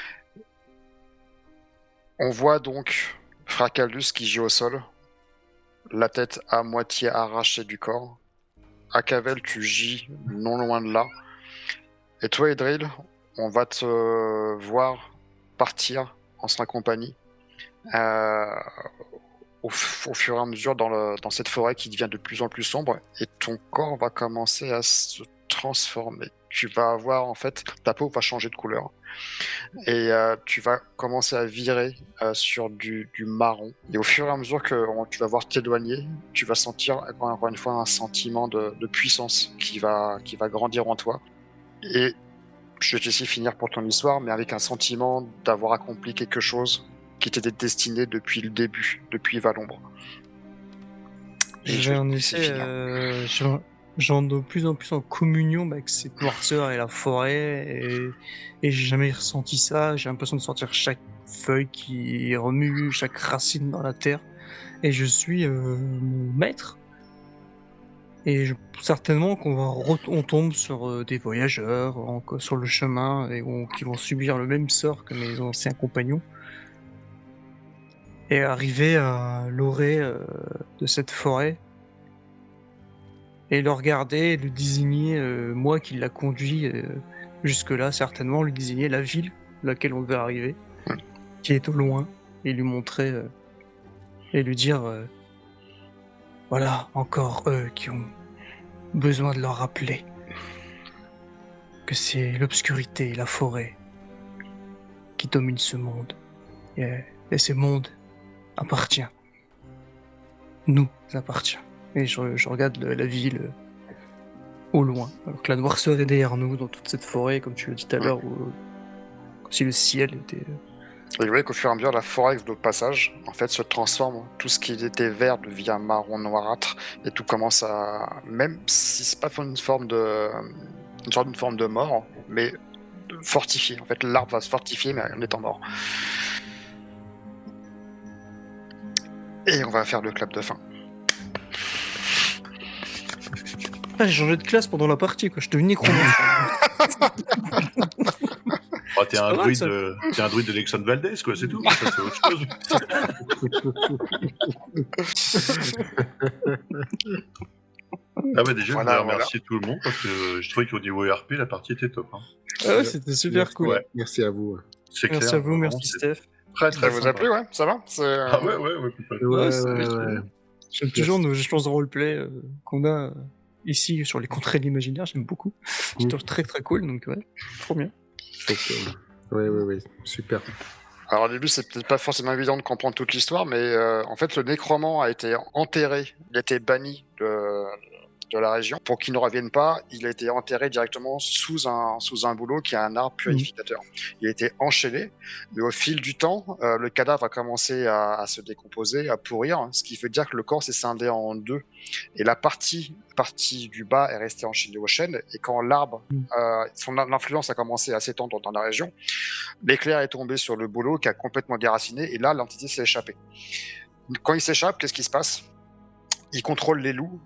On voit donc Fracaldus qui gît au sol, la tête à moitié arrachée du corps. Acavel, tu gis non loin de là. Et toi, Edril, on va te voir partir en sa compagnie au fur et à mesure dans cette forêt qui devient de plus en plus sombre, et ton corps va commencer à se transformer. Tu vas avoir, en fait, ta peau va changer de couleur. Et tu vas commencer à virer sur du marron. Et au fur et à mesure que tu vas voir t'éloigner, tu vas sentir encore une fois un sentiment de puissance qui va grandir en toi. Et je vais te laisser finir pour ton histoire, mais avec un sentiment d'avoir accompli quelque chose qui t'était destiné depuis le début, depuis Valombre. Et Je vais en te laisser effet, finir. j'en de plus en plus en communion avec cette noirceur et la forêt, et j'ai jamais ressenti ça. J'ai l'impression de sentir chaque feuille qui remue, chaque racine dans la terre, et je suis mon maître. Et certainement qu'on on tombe sur des voyageurs sur le chemin qui vont subir le même sort que mes anciens compagnons. Et arriver à l'orée de cette forêt, et le regarder, et lui désigner, moi qui l'a conduit jusque-là, certainement, lui désigner la ville à laquelle on devait arriver, qui est au loin, et lui montrer, et lui dire voilà, encore eux qui ont besoin de leur rappeler que c'est l'obscurité, la forêt qui domine ce monde. Et ce monde nous appartient. Et je regarde la ville au loin, alors que la noirceur est derrière nous, dans toute cette forêt, comme tu l'as dit tout à l'heure, comme si le ciel était... Et vous voyez qu'au fur et à mesure, la forêt avec votre passage, en fait, se transforme. Tout ce qui était vert devient marron noirâtre, et tout commence à... Même si c'est pas une sorte de forme de mort, mais fortifié. En fait, l'arbre va se fortifier, mais en étant mort. Et on va faire le clap de fin. Ah, j'ai changé de classe pendant la partie, quoi. Je suis devenu nécromancien. Ah, t'es un pas mal, druide, ça. t'es un druide de Lexon Valdez, quoi, c'est tout. Ça, c'est autre chose. Ah bah déjà, Voilà, je voulais remercier tout le monde parce que je trouvais qu'au niveau ERP, la partie était top. Hein. Ah ouais, c'était super cool. Ouais. Merci à vous. C'est Merci clair. à vous, vraiment, merci c'est Steph. Très Ça très vous a sympa. plu, ouais? Ça va? Ah ouais, complètement. Ouais, ouais. J'aime toujours nos échanges de roleplay qu'on a ici sur les contrées de l'imaginaire, j'aime beaucoup. C'est très très cool, donc ouais, trop bien. Oui, super. Alors au début, c'est peut-être pas forcément évident de comprendre toute l'histoire, mais en fait, le nécromant a été enterré, il a été banni de la région. Pour qu'il ne revienne pas, il a été enterré directement sous un bouleau qui a un arbre purificateur. Il a été enchaîné, mais au fil du temps, le cadavre a commencé à se décomposer, à pourrir, ce qui veut dire que le corps s'est scindé en deux. Et la partie du bas est restée enchaînée aux chaînes, et quand l'arbre, son influence a commencé à s'étendre dans la région, l'éclair est tombé sur le bouleau qui a complètement déraciné, et là, l'entité s'est échappée. Quand il s'échappe, qu'est-ce qui se passe ? Il contrôle les loups,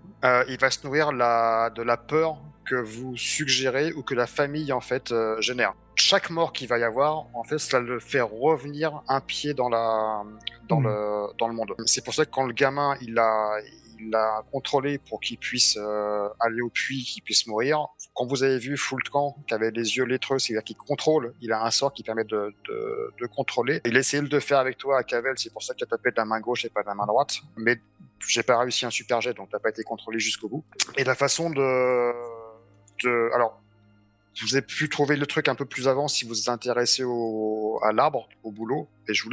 il va se nourrir de la peur que vous suggérez ou que la famille en fait génère. Chaque mort qu'il va y avoir, en fait, ça le fait revenir un pied dans le monde. C'est pour ça que quand le gamin il l'a contrôlé pour qu'il puisse aller au puits, qu'il puisse mourir. Quand vous avez vu Fultran qui avait les yeux lettreux, c'est-à-dire qu'il contrôle, il a un sort qui permet de contrôler. Il a essayé de le faire avec toi à Cavell, c'est pour ça qu'il a tapé de la main gauche et pas de la main droite. Mais j'ai pas réussi un super jet, donc t'as pas été contrôlé jusqu'au bout. Et la façon alors, vous avez pu trouver le truc un peu plus avant si vous vous intéressez à l'arbre, au boulot. Et je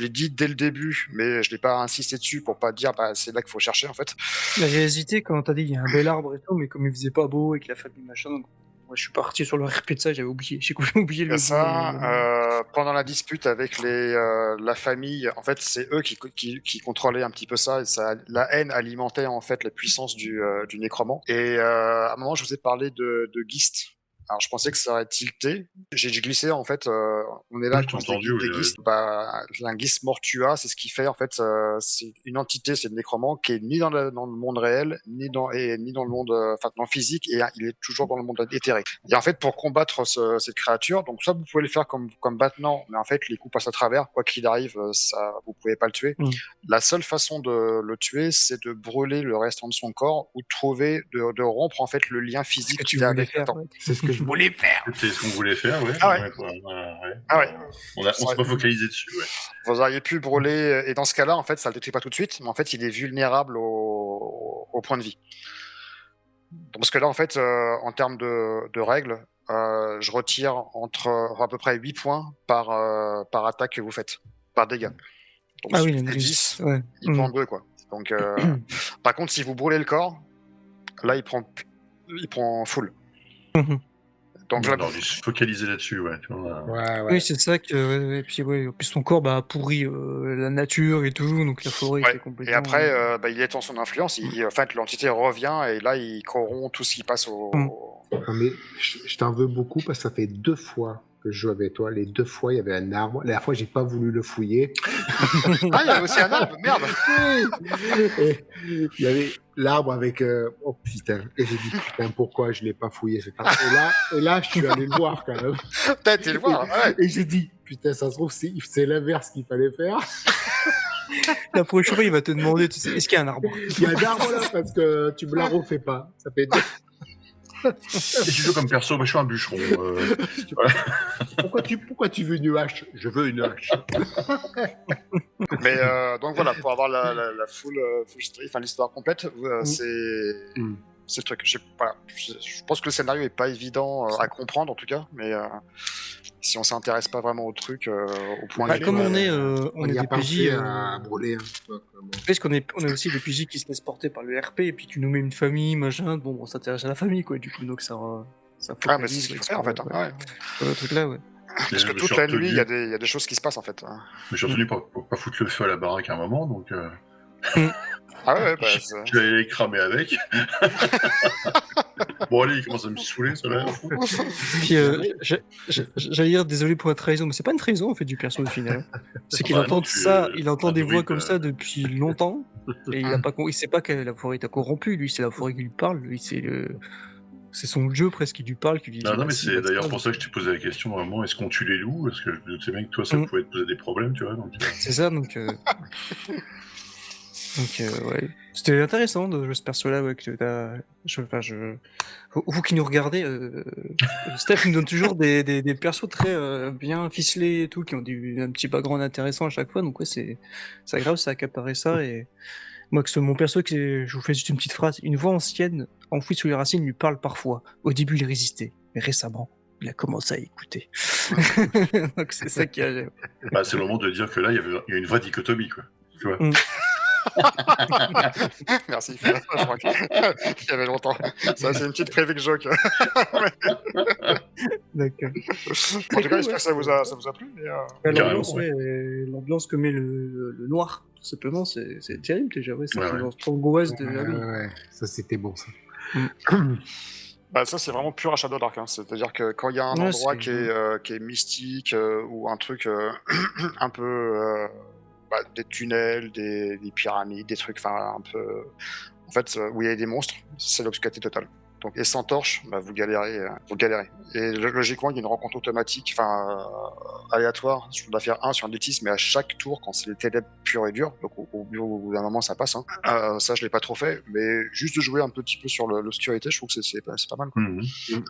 l'ai dit dès le début, mais je l'ai pas insisté dessus pour pas dire, c'est là qu'il faut chercher en fait. J'ai hésité quand t'as dit il y a un bel arbre et tout, mais comme il faisait pas beau et que la famille machin, donc moi je suis parti sur le RP de ça, j'avais oublié. J'ai oublié le. Pendant la dispute avec la famille, en fait, c'est eux qui contrôlaient un petit peu ça, et la haine alimentait en fait la puissance du nécromant. Et à un moment, je vous ai parlé de Gist. Alors je pensais que ça aurait tilté. J'ai glissé en fait. On est là Oui, quand j'ai entendu, des oui, Gis. Un Gis Mortua, c'est ce qui fait en fait. C'est une entité, c'est le nécromant qui est ni dans le monde réel, ni dans le monde, enfin dans le physique, et il est toujours dans le monde éthérique. Et en fait, pour combattre cette créature, donc soit vous pouvez le faire comme maintenant, mais en fait les coups passent à travers. Quoi qu'il arrive, ça, vous pouvez pas le tuer. La seule façon de le tuer, c'est de brûler le restant de son corps ou de rompre en fait le lien physique qu'il a avec le temps. C'est ce que je voulais faire. C'est ce qu'on voulait faire, ouais. Ah ouais. Ouais. Ah ouais. On s'est pas focalisé dessus, ouais. Vous auriez pu le brûler, et dans ce cas-là, en fait, ça le détruit pas tout de suite, mais en fait, il est vulnérable au point de vie. Donc, parce que là, en fait, en termes de règles, je retire entre à peu près 8 points par attaque que vous faites, par dégâts. Donc, Ah si oui, vous il y en a faites 10, 10. Ouais. il prend 2, quoi. Donc, par contre, si vous brûlez le corps, là, il prend full. Donc là, On aurait dû se focaliser là-dessus, ouais. Tu vois, Ouais. Oui, c'est ça que. Et puis, en plus, son corps a pourri la nature et tout, donc la forêt était complètement. Et après, il est en son influence. En fait, l'entité revient et là, il corrompt tout ce qui passe au. Non, mais je t'en veux beaucoup parce que ça fait 2 fois que je joue avec toi. Les 2 fois, il y avait un arbre. La dernière fois, j'ai pas voulu le fouiller. Ah, il y avait aussi un arbre, merde. Et il y avait l'arbre avec. Oh putain. Et j'ai dit putain, pourquoi je l'ai pas fouillé cet arbre. Et là, je suis allé le voir quand même. T'as été le voir, ouais. Et j'ai dit putain, ça se trouve, c'est l'inverse qu'il fallait faire. La prochaine fois, il va te demander, tu sais, est-ce qu'il y a un arbre? Il y a un arbre là parce que tu me la refais pas. Ça fait 2. Et tu joues comme perso, moi je suis un bûcheron. Voilà. Pourquoi tu veux une hache? Je veux une hache. Mais donc voilà, pour avoir la full story, enfin l'histoire complète, c'est le truc. Je pense que le scénario est pas évident à comprendre en tout cas, mais si on s'intéresse pas vraiment au truc, au point. Comme on est y a des pensé PJ, à brûler. parce qu'on est aussi des PJ qui se laissent porter par le RP, et puis tu nous mets une famille, machin, bon, on s'intéresse à la famille, quoi, du coup, donc ça Ah, mais c'est ce qu'il faut faire en fait. Ouais. Le truc là, ouais. Parce que toute la nuit, il y a des choses qui se passent en fait. Je me suis retenu pour pas foutre le feu à la baraque à un moment, donc. Ah ouais, bah, je vais aller les cramer avec. Bon, allez, il commence à me saouler, ça là. Puis, j'allais dire, désolé pour la trahison, mais c'est pas une trahison, en fait, du perso au final. C'est qu'il entend ça, il entend des voix comme ça depuis longtemps, et il sait pas que la forêt t'a corrompu, lui, c'est la forêt qui lui parle, lui, c'est son jeu presque qui lui parle, qui lui dit. Non, mais c'est d'ailleurs pour ça que je t'ai posé la question, vraiment, est-ce qu'on tue les loups? Parce que je sais bien que toi, ça pouvait te poser des problèmes, tu vois. Donc... C'est ça, donc... ouais. C'était intéressant de jouer ce perso-là, ouais, vous qui nous regardez, Steph nous donne toujours des persos très bien ficelés et tout, qui ont un petit background intéressant à chaque fois, donc ouais, c'est agréable, ça a accaparé ça, et moi, mon perso, je vous fais juste une petite phrase, une voix ancienne, enfouie sous les racines, lui parle parfois. Au début, il résistait, mais récemment, il a commencé à écouter. Donc c'est ça qui a... Bah, c'est le moment de dire que là, il y a une vraie dichotomie, quoi. Tu vois. Merci, il y avait longtemps. Ça, c'est une petite private joke. D'accord. En tout cas, j'espère que ça vous a plu. L'ambiance que met le noir, tout simplement, c'est terrible déjà. Ouais, c'est l'ambiance angoisse de la vie. Ouais, ça c'était bon ça. Bah, ça, c'est vraiment pur à Shadow Dark. C'est-à-dire que quand il y a un endroit qui est mystique ou un truc un peu... des tunnels, des pyramides, des trucs, enfin un peu... En fait, où il y a des monstres, c'est l'obscurité totale. Donc, et sans torche, vous galérez. Et logiquement, il y a une rencontre automatique, aléatoire. Je dois faire 1 sur un D6, mais à chaque tour, quand c'est les ténèbres pures et dures, donc au bout d'un moment, ça passe. Ça, je l'ai pas trop fait, mais juste de jouer un petit peu sur l'obscurité, je trouve que c'est pas mal. Quoi.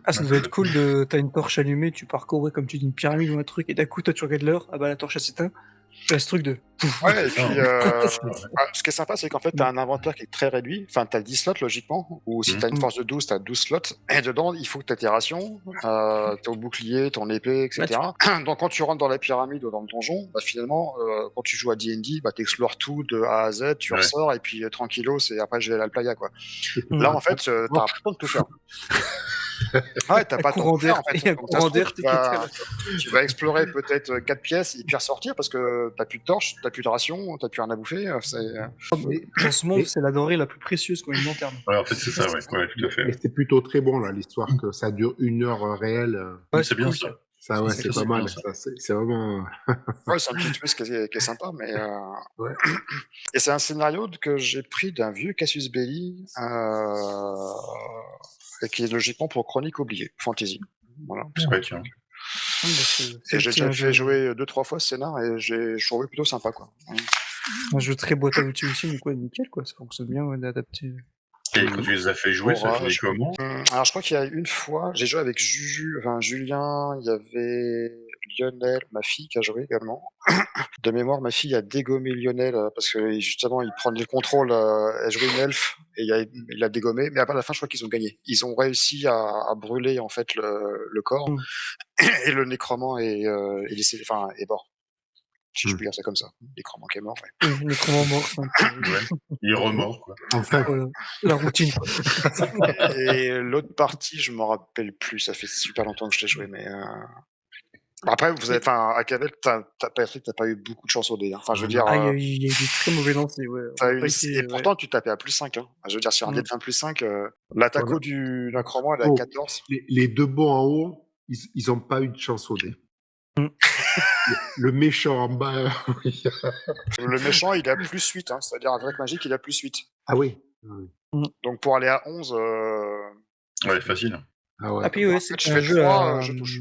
Ah, ça doit être cool t'as une torche allumée, tu parcours, comme tu dis, une pyramide ou un truc, et d'un coup, toi, tu regardes l'heure, ah bah la torche, elle s'éteint. Ce truc de... Ouais, et puis, ce qui est sympa, c'est qu'en fait, t'as un inventaire qui est très réduit. Enfin, t'as 10 slots, logiquement. Ou si t'as une force de 12, t'as 12 slots. Et dedans, il faut que t'aies tes rations, ton bouclier, ton épée, etc. Donc, quand tu rentres dans la pyramide ou dans le donjon, finalement, quand tu joues à D&D, t'explores tout de A à Z, tu ressors, et puis tranquillos, et après, je vais à la playa, quoi. Là, en fait, t'as pas le temps de tout faire. Ouais, t'as pas tant courant de faire, d'air, en fait. il y a un Donc, ça se courant trouve, d'air, t'es quitté à la fin. tu vas explorer peut-être 4 pièces et puis ressortir parce que t'as plus de torches, t'as plus de ration, t'as plus rien à bouffer. Dans ce monde, Mais, c'est la denrée la plus précieuse qu'on ait une lanterne. Ouais, en fait, c'est ça, ouais, tout à fait. mais c'est plutôt très bon, là, l'histoire que ça dure 1 heure réelle. Ouais, C'est bien cool, ça. Ça, ouais, C'est c'est bien, pas c'est mal. bien, ça. Ça, c'est vraiment. Ouais, c'est un petit twist qui est sympa, mais. Ouais. Et c'est un scénario que j'ai pris d'un vieux Cassius Belli, et qui est logiquement pour Chronique oubliée, Fantasy. Voilà. Ouais, tiens. Et j'ai déjà un fait jeu, jouer 2-3 fois ce scénar et je trouvais plutôt sympa, quoi. un jeu très boîte à outils aussi, donc ouais, nickel, quoi. Ça fonctionne bien, ouais, d'adapter. Et quand tu les as fait jouer, ça finit Orage. comment? Alors, je crois qu'il y a une fois, j'ai joué avec Julien, il y avait Lionel, ma fille, qui a joué également. De mémoire, ma fille a dégommé Lionel parce que justement, il prenait le contrôle, elle jouait une elfe et il a dégommé. Mais à la fin, je crois qu'ils ont gagné. Ils ont réussi à brûler en fait le corps et le nécromant est laissé, enfin, est mort. Si je puis dire ça comme ça. Le nécromant qui est mort. Ouais. Le comment mort, c'est un peu- Ouais. Il est remords, quoi. Enfin, voilà. La routine, quoi. Et l'autre partie, je m'en rappelle plus. Ça fait super longtemps que je l'ai joué, mais. Après, à Cavel, Patrick, t'as pas eu beaucoup de chance au dé. Hein. Enfin, je veux dire, Ah, il y a eu des très mauvais lancers, ouais. On t'as a eu pas une- été, et ouais. pourtant, tu tapais à +5. Hein. Je veux dire, sur un dé de 20 +5, l'attaquo du nécromant, elle est à Oh. 14. les deux bons en haut, ils ont pas eu de chance au dé. Mm. Le méchant en bas, oui. Le méchant, il est à +8. Hein. C'est-à-dire, avec magique, il est à +8. Ah oui. Donc, pour aller à 11, Ouais, facile. Ah ouais. Ah, puis ouais, en c'est fait, je un fais jeu 3, à. je touche.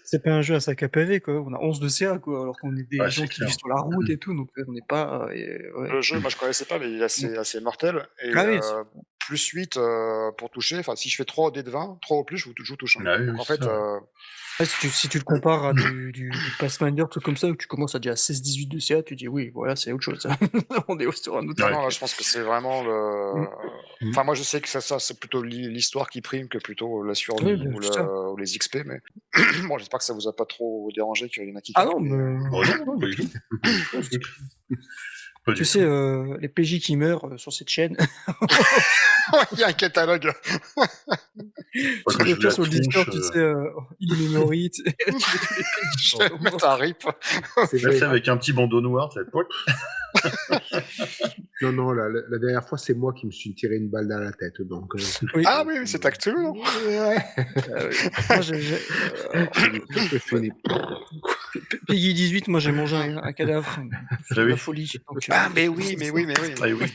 C'est pas un jeu à sac à pavé, quoi. On a 11 de CA, quoi, alors qu'on est des Ouais, gens c'est qui clair. vivent sur la route et tout, donc on n'est pas. Ouais. Le jeu, moi, je connaissais pas, mais il est assez mortel. Et Ah oui, +8 pour toucher. Enfin, si je fais 3 au dé de 20, 3 au plus, je vous touche. Hein. Ah oui, Donc, oui, en c'est fait, ça. Ouais, si tu le compares à du Pathfinder, truc comme ça, où tu commences à déjà 16-18 de CA, tu dis oui, voilà, c'est autre chose. On est sur un autre. non, Ouais. non, là, je pense que c'est vraiment le. Mm. Enfin, moi, je sais que ça c'est plutôt l'histoire qui prime que plutôt la survie Oui, bien sûr. ou les XP, mais bon, j'espère que ça vous a pas trop dérangé qu'il y en a qui Ah claquent, non, mais. Bon, non, pas du tout. Pas Tu du sais, tout. les PJ qui meurent sur cette chaîne, il y a un catalogue. Moi, tu quand peux j'ai vu faire la sur le Discord, tronche, tu sais, in memory, tu sais, tu mets tous les PJ. Je vais mettre un rip. C'est là, vrai. c'est avec un petit bandeau noir, ça poc. Non, la dernière fois, c'est moi qui me suis tiré une balle dans la tête. Donc, Oui. Ah oui, c'est actuel, non ouais. Moi, Je finis. Peggy 18, moi j'ai mangé un cadavre. C'est Ah oui. la folie. Donc, Ah, mais oui. Ah oui.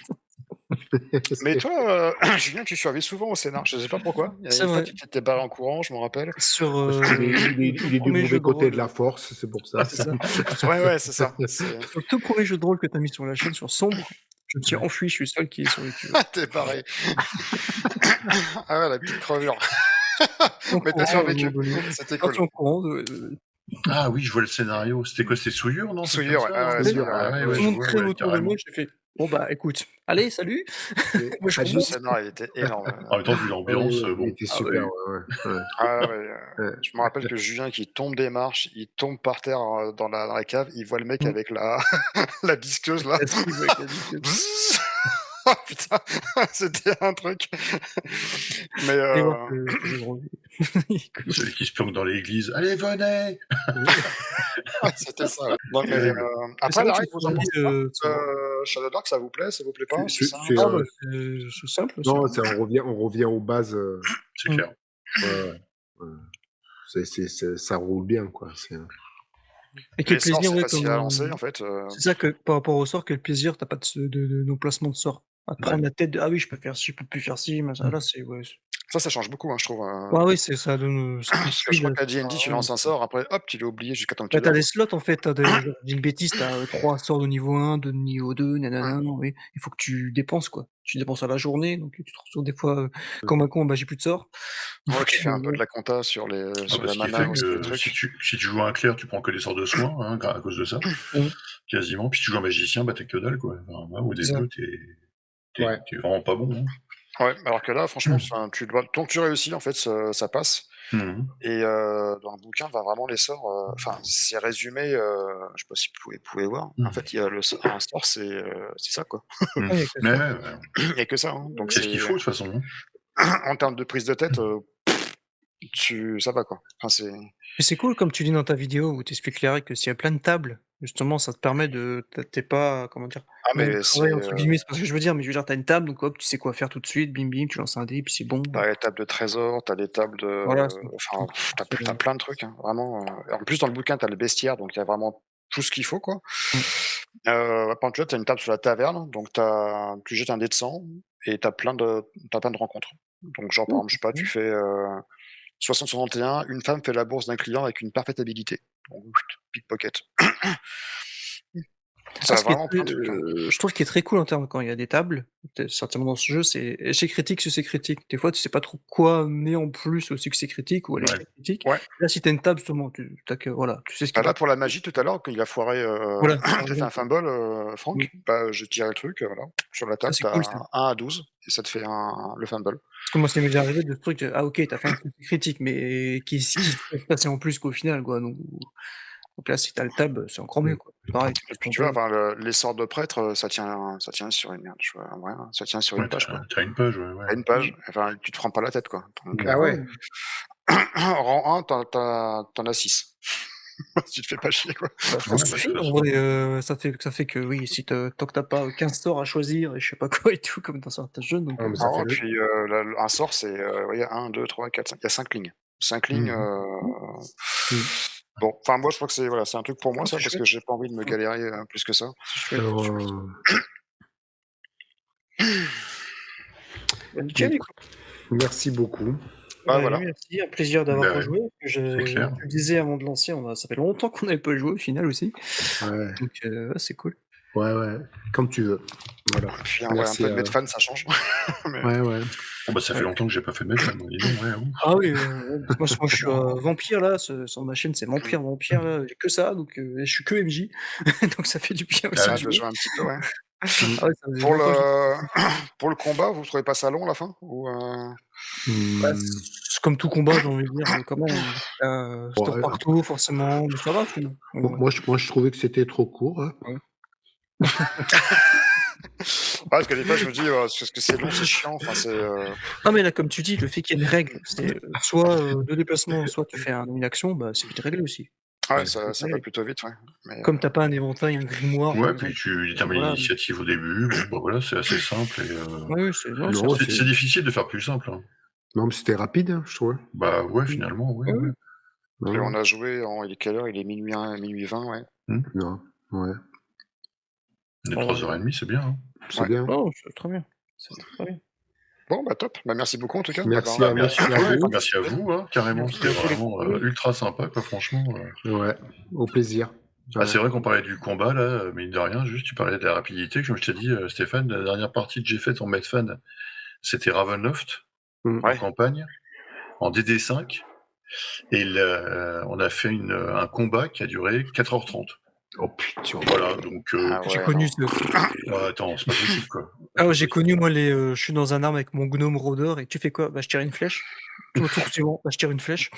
Mais toi, Julien, tu survis souvent au scénar. Je sais pas pourquoi. Il y a C'est une fois, vrai. tu t'étais barré en courant, je m'en rappelle. Sur Il est du premier jeu mauvais de côté rôle, de la force, c'est pour ça. c'est ça. Ouais, c'est ça. Sur le tout premier jeu de rôle que t'as mis sur la chaîne, sur Sombre, je me suis enfui, je suis le seul qui est survécu. T'es pareil. Ah ouais, la petite crevure. Donc, Mais t'as survécu. C'était C'était quand cool. tu es au courant Ah oui, je vois le scénario. C'était quoi? C'était Souillure, non? C'est Souillure, comme ça, ouais, hein? Souillure, Ah ouais, tout ouais, le je monde vois, crève ouais, autour de carrément. moi, j'ai fait bon bah écoute, allez, salut. Moi je Le remonte. scénar, il était énorme. En même temps, vu l'ambiance, Il bon. était Ah super. oui. Ouais. Ah ouais, Ouais. je me rappelle que Julien qui tombe des marches, il tombe par terre dans la cave, il voit le mec Mm. avec la disqueuse là. La cible avec la disqueuse. Oh putain, c'était un truc. Mais Allez voir le jeu de rôle. Écoute. Celui qui se planque dans l'église. Allez, venez! c'était ça. Ouais. Non, mais, Mais après, c'est la vrai règle, que vous en pensez j'ai pas choisi, Shadow Dark, ça vous plaît pas? C'est- C'est c'est, simple. Ah bah c'est simple. Non, c'est- on revient aux bases. c'est clair. Ça roule bien, quoi. Et quel Les sorts, plaisir, c'est ouais, facile comme à lancer en fait. c'est ça que par rapport au sort, quel plaisir, t'as pas de nos placements de sorts. À te prendre la tête de ah oui, je peux faire ci, je peux plus faire ci, machin. Là, c'est ouais. Ça change beaucoup, hein, je trouve. Ouais, oui, ça donne. Ça Parce que je crois qu'à D&D, tu lances un sort, après, hop, tu l'as oublié jusqu'à temps que tu Bah, t'as l'as. des slots en fait, t'as des, genre, je dis une bêtise, t'as 3 sorts de niveau 1, de niveau 2, nanana, oui. Il faut que tu dépenses quoi. Tu dépenses à la journée, donc tu te retrouves des fois comme un con, bah j'ai plus de sorts. Ouais, Donc, tu fais un peu de la compta sur les Ah sur bah, la ce qui mana fait aussi, les que trucs. si tu joues un clerc, tu prends que des sorts de soins, hein, à cause de ça. Quasiment. Puis tu joues un magicien, bah t'es que dalle, quoi. Enfin, là, au C'est ça. début, Ouais. t'es vraiment pas bon. Hein. Ouais, alors que là, franchement, tant que tu réussis, en fait, ça passe. Mhm. Et dans le bouquin, va vraiment les sorts. Enfin, c'est résumé. Je sais pas si vous pouvez voir. En fait, il y a un sort, c'est ça quoi. Mhm. Ouais, il y a que ça. Ouais. Il y a que ça. Hein. Donc C'est ce qu'il faut, de toute façon. Hein. en termes de prise de tête, ça va quoi. Enfin, c'est... Mais c'est cool, comme tu dis dans ta vidéo où tu expliques les règles, que s'il y a plein de tables, justement, ça te permet de t'es pas, comment dire? Ah «Mal mais au c'est... travail» entre guillemets, c'est pas ce que je veux dire, mais je veux dire, tu as une table, donc hop, tu sais quoi faire tout de suite, bim bim, tu lances un dé, puis c'est bon. T'as les tables de trésor, t'as des tables de... Voilà, c'est Enfin, c'est t'as plein de trucs, hein, vraiment. En plus, dans le bouquin, t'as le bestiaire, donc il y a vraiment tout ce qu'il faut, quoi. mmh, Par contre, tu vois, t'as une table sur la taverne, donc tu jettes un dé de sang et t'as plein de rencontres. Donc genre, par exemple, je sais pas, tu fais 60-61, une femme fait la bourse d'un client avec une parfaite habilité. Donc, pickpocket. Ah, Ça a ce qui est vraiment très, plein de trucs, hein. je trouve qu'il est très cool en termes quand il y a des tables, certainement dans ce jeu, c'est échec critique, succès critique. Des fois, tu sais pas trop quoi amener en plus au succès critique ou à Ouais. l'échec critique. Ouais. Là, si tu as une table, justement, tu as que voilà, tu sais ce qui Bah va là, pour la magie, tout à l'heure, quand il a foiré, voilà, tu fait un fumble, Franck, oui, bah, je tirais le truc, voilà. Sur la ça table, c'est t'as cool ça. 1 à 12 et ça te fait le fumble. Parce que moi, ça m'est déjà arrivé de ce truc, ah OK, tu as fait un succès critique, mais qui s'est passé en plus qu'au final, quoi, donc là, si tu as le tab, c'est encore mieux, quoi. Pareil, tu Et touches puis ton tu vois, dé. enfin, les sorts de prêtre, ça tient sur une merde, je vois, ouais, ça tient sur Ouais, une page, quoi. t'as une page, ouais. Tu une page, enfin, tu te prends pas la tête, quoi. Donc, Ah Ah ouais. ouais. rang 1, tu as 6. Tu te fais pas chier, quoi. Bah, ça Ouais, bah, suffit de toute en façon. vrai, ça fait que oui, si tant que tu pas 15 sorts à choisir et je sais pas quoi et tout comme dans certains jeux donc Ah, mais ça Alors fait et le... puis, un sort, c'est, ouais, 1, 2, 3, 4, 5, il y a 5 lignes. 5 lignes, Mmh. Mmh. bon, enfin, moi, je crois que c'est, voilà, c'est un truc pour moi, oh, ça, c'est parce chouette, que j'ai pas envie de me mmh, galérer, plus que ça. c'est chouette, c'est Alors, chouette. Bah, mais nickel écoute, écoute. merci beaucoup. Bah, Ouais, voilà. merci, un plaisir d'avoir Bah ouais, rejoué, parce que c'est clair. tu le disais avant de lancer, ça fait longtemps qu'on n'avait pas joué au final aussi, Ouais, donc ouais, c'est cool. ouais, ouais. Quand tu veux. Voilà. Et puis, ouais, un Merci peu de à... Medfan, ça change. Mais Ouais, ouais. Bon, bah, ça fait Ouais. longtemps que j'ai pas fait de Medfan, moi, dis donc, ouais, ouf. Ah oui, ouais, parce que moi je suis, vampire là, sur ma chaîne c'est vampire là, j'ai que ça donc je suis que MJ donc ça fait du bien Ah aussi ça de ouais. de jouer. jouer un petit peu, ouais. Mmh. Ah ouais, ça faisait Pour longtemps que j'ai le pour le combat, vous trouvez pas ça long, à la fin? Ou, bah, Mmh. c'est comme tout combat, j'ai envie de dire, quand même, c'est tour Ouais, par tour forcément, mais ça va sinon. moi, je trouvais que c'était trop court, hein. Ouais. ouais, parce que des fois, je me dis, parce que c'est long, c'est chiant, enfin, c'est, Non mais là, comme tu dis, le fait qu'il y ait une règle, c'est, soit, 2 déplacements, soit tu fais une action, bah, c'est vite réglé aussi. ouais, C'est vite ça va réglé. plutôt vite, ouais. Mais, Comme tu as pas un éventail, un grimoire par Ouais, puis exemple, tu détermines voilà, l'initiative au début, bon, bah, voilà, c'est assez simple et oui, oui, c'est non, c'est Non, c'est rapide. c'est difficile de faire plus simple, hein. non, mais c'était rapide, hein, je trouvais. Bah, ouais, Mmh. finalement, ouais, Oui, ouais. oui. et Non, on a joué il est quelle heure? Il est minuit 1, minuit 20, ouais. Mmh. non, ouais. On est Bah, 3h30, c'est bien, hein. C'est Ouais. bien. non, c'est très bien. C'est très bien. Bon, bah, top. Bah, merci beaucoup, en tout cas, Merci Bah, à, merci à merci à toi et puis vous. merci à vous, hein, carrément, Merci c'était à vous les vraiment, compagnies. ultra sympa, quoi, franchement, Ouais, au plaisir. Ah, Ouais. c'est vrai qu'on parlait du combat, là, mine de rien, juste, tu parlais de la rapidité, comme je t'ai dit, Stéphane, la dernière partie que j'ai faite en Medfan, c'était Ravenloft, Mmh. en Ouais. campagne, en DD5, et on a fait un combat qui a duré 4h30. Oh putain. Voilà, donc, Ah J'ai ouais, connu non. ce truc. ouais, attends, c'est pas possible, quoi. Ah C'est ouais, pas j'ai possible. connu moi je suis dans un arbre avec mon gnome rôdeur et tu fais quoi? Bah, je tire une flèche. Au tour suivant, bah, je tire une flèche.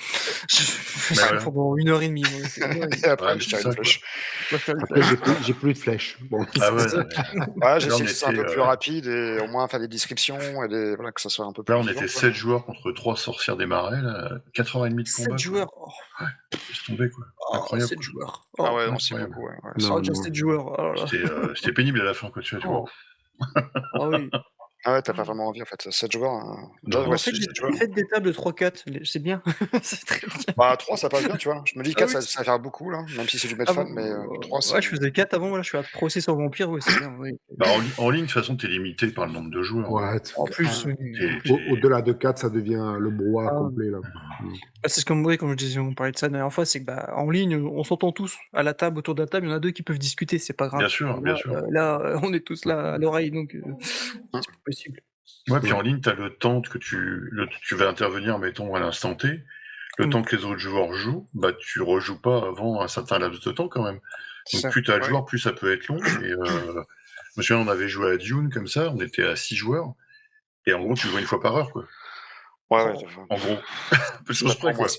Je fais Bah, ça voilà. pendant 1 heure et demie, moi, c'est 1 heure et demie. Et Ouais, après, mais je c'est tire une ça, quoi. flèche. Je préfère une Après, flèche. j'ai plus de flèches. Bon, Ah ouais, C'est ça. non, mais Ouais, j'ai là, essayé on que ce soit un était, peu plus rapide et au moins faire des descriptions et voilà, que ça soit un peu là, plus on vivant, était quoi. 7 joueurs contre 3 sorcières des marais, là, 4h30 de 7 combat, quoi. joueurs. Oh, Ouais, laisse tomber, quoi. oh, Incroyable, 7 quoi. joueurs. Ah Oh, ouais, non, c'est Incroyable. beaucoup, ouais, ouais, c'est oh, non, déjà non. 7 joueurs. Oh là là. C'était pénible à la fin, quoi, tu vois, Oh. Ah oui. ah ouais, t'as pas vraiment envie, en fait. 7 joueurs, déjà, Non, Mais ouais, en fait, 7 joueurs. faites des tables de 3-4, c'est bien. C'est très bien. Bah, 3 ça passe bien, tu vois? Je me dis Ah 4 oui, ça va faire beaucoup, là, même si c'est du Medfan, avant, mais 3 c'est ouais, je faisais 4 avant, là, je suis à 3 aussi sur Vampire, ouais, c'est bien, oui. bah, en ligne, de toute façon, t'es limité par le nombre de joueurs, hein. Ouais, En plus, ah, oui, en T'es plus. au-delà de 4, ça devient le brouhaha Ah, complet, là. Mmh. bah, c'est ce comme oui, comme je disais, on parlait de ça la dernière fois, c'est que, bah, en ligne, on s'entend tous à la table, autour de la table, il y en a 2 qui peuvent discuter, c'est pas grave. bien sûr, bien sûr. On est tous là à l'oreille, donc mmh. c'est plus possible. Ouais, puis Ouais. en ligne, t'as le temps que tu vas intervenir, mettons, à l'instant T. Le Mmh. temps que les autres joueurs jouent, bah, tu rejoues pas avant un certain laps de temps, quand même. C'est Donc, ça, plus t'as de ouais. joueurs, plus ça peut être long. Et, je me souviens, on avait joué à Dune, comme ça, on était à 6 joueurs. Et en gros, tu jouais une fois par heure, quoi. Ouais, ouais, Oh, En gros. c'est pas pour moi, ça.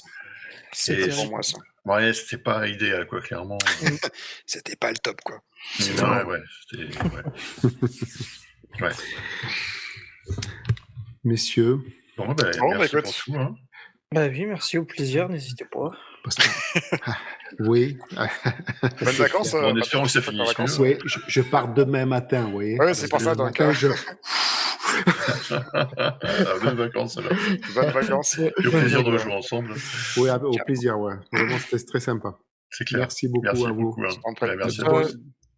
c'est C'est Et pas pour terrible. moi, ça. ouais, c'était pas idéal, quoi, clairement. Mmh. C'était pas le top, quoi. C'est Ouais, ça. ouais, c'était... Ouais. Ouais. Messieurs, Bon, bah, Bon, bah, merci écoute. pour tout, hein. Bah oui, merci, au plaisir, n'hésitez pas. Parce que... Ah, oui. Bonnes vacances. En Patrick, espérant que ça faites finisse vos vacances. mieux. Oui, je pars demain matin, vous voyez. Ouais, c'est pour ça, Demain donc, matin, Bonnes vacances alors. bonnes vacances. Et au plaisir de rejouer ensemble. Oui, au plaisir, ouais. Vraiment, c'était très sympa. C'est clair. Merci beaucoup Merci à vous. beaucoup. Hein. En prie. Merci à Ciao. toi.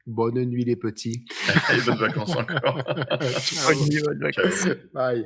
Bonne nuit, les petits. Et bonnes vacances encore. Ciao. Bonne nuit, bonnes vacances. Bye.